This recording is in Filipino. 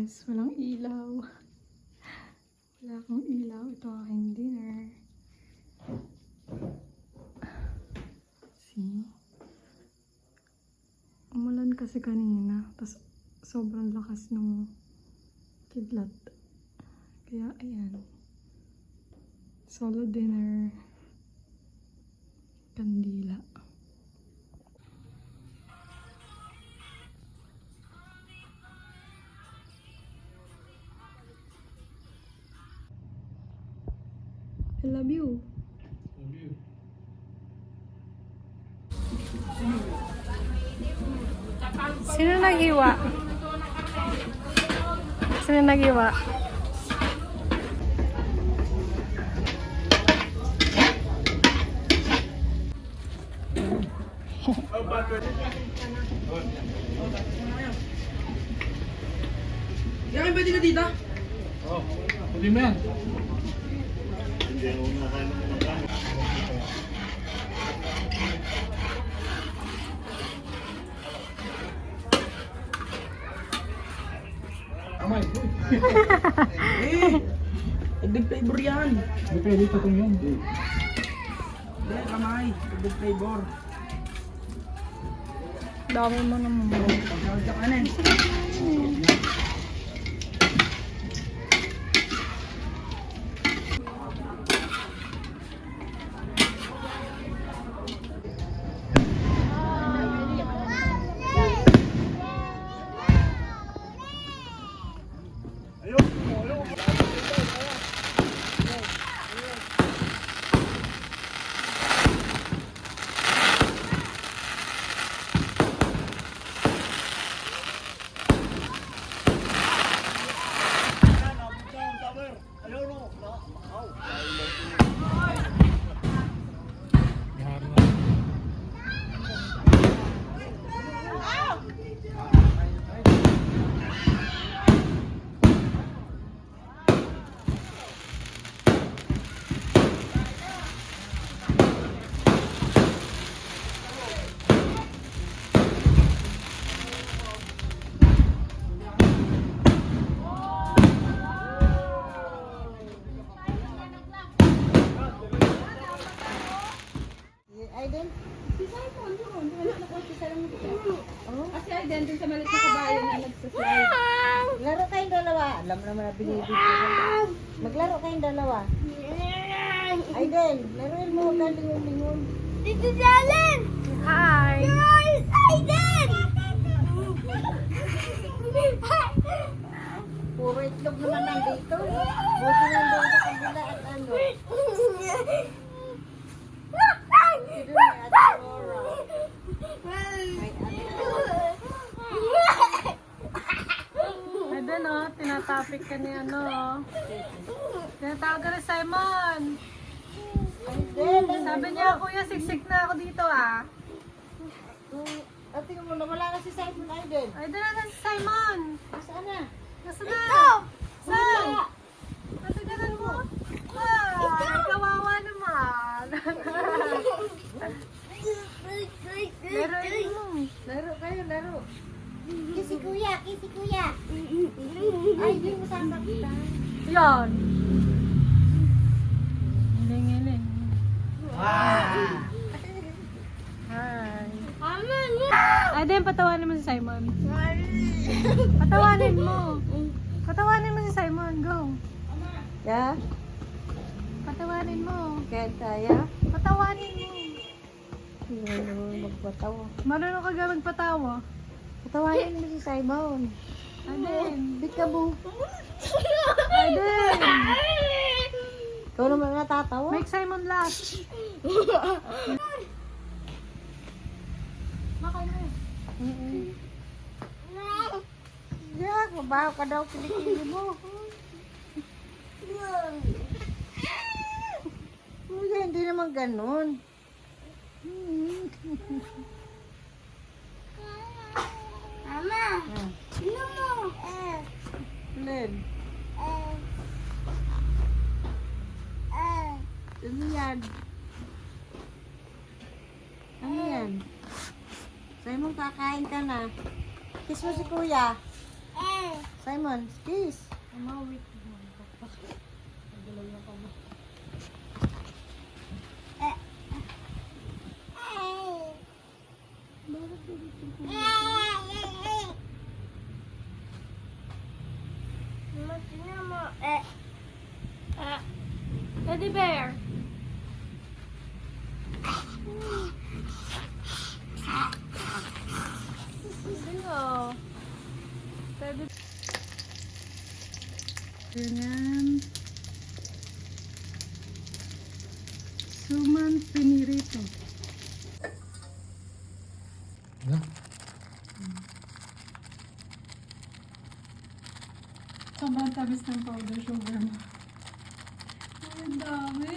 guys, walang ilaw. Wala akong ilaw. Ito aking dinner. See? Umulan kasi kanina. Tapos sobrang lakas ng kidlat. Kaya ayan. Solo dinner. Kandila. I love you. Love you. Sino naghiwa? Sino naghiwa? Yakin pwede ka dito? Oh, pwede mo yan. Amay. Egg flavor yan. Hindi pwede ito itong yan. Hindi, kamay. Egg flavor. Dami mo naman. Pagkawad ka kanin. Si Simon doon. Wala na ko sa lang dito. Kasi ay din sa malit na kabayo na nagsaslide. Laro kayong dalawa. Alam naman na binibig ko. Maglaro kayong dalawa. Aiden, laruin mo. Huwag kang lingon-lingon. Dito si Allen! Hi! Guys! Aiden! Puro itlog naman nandito. Buti nandun sa kabila at ano. Sino ni Ate Laura? Ay, din oh. Tinatapik ka ni ano oh. Tinatawag ka ni Simon. Aiden, Sabi niya, kuya, siksik na ako dito ah. at tingnan mo, nawala na si Simon Aiden. Ay, din na si Simon. Nasaan na? Nasa na? Saan? Nasa ganan mo? Ay, kawawa naman. Laruin mo. Laro kayo, laro. Kisi kuya, kisi kuya. Ay, di mo saan kita. Yan. Hiling-hiling. Hi. Ay, din, patawanin mo si Simon. Patawanin mo. Patawanin mo si Simon. Go. Ya? Patawanin mo. Kaya kaya? Patawanin mo. Hindi naman magpatawa. Marunong ka ga magpatawa. Patawanin mo si Simon. Aden. Bikabu. Aden. Ikaw naman natatawa. Make Simon laugh. Makain na eh. Yak, mabaho ka daw kilikili mo. Kuya, hindi naman ganun. Mama! Ano mo? Len. Ano yan? Ano yan? Simon, kakain ka na. Kiss mo si kuya. Simon. Simon, kiss. Umawit. Teddy bear. Hello. Teddy. Dengan suman pinirito. Na? Sobrang tamis ng powder sugar mo. Ang dami.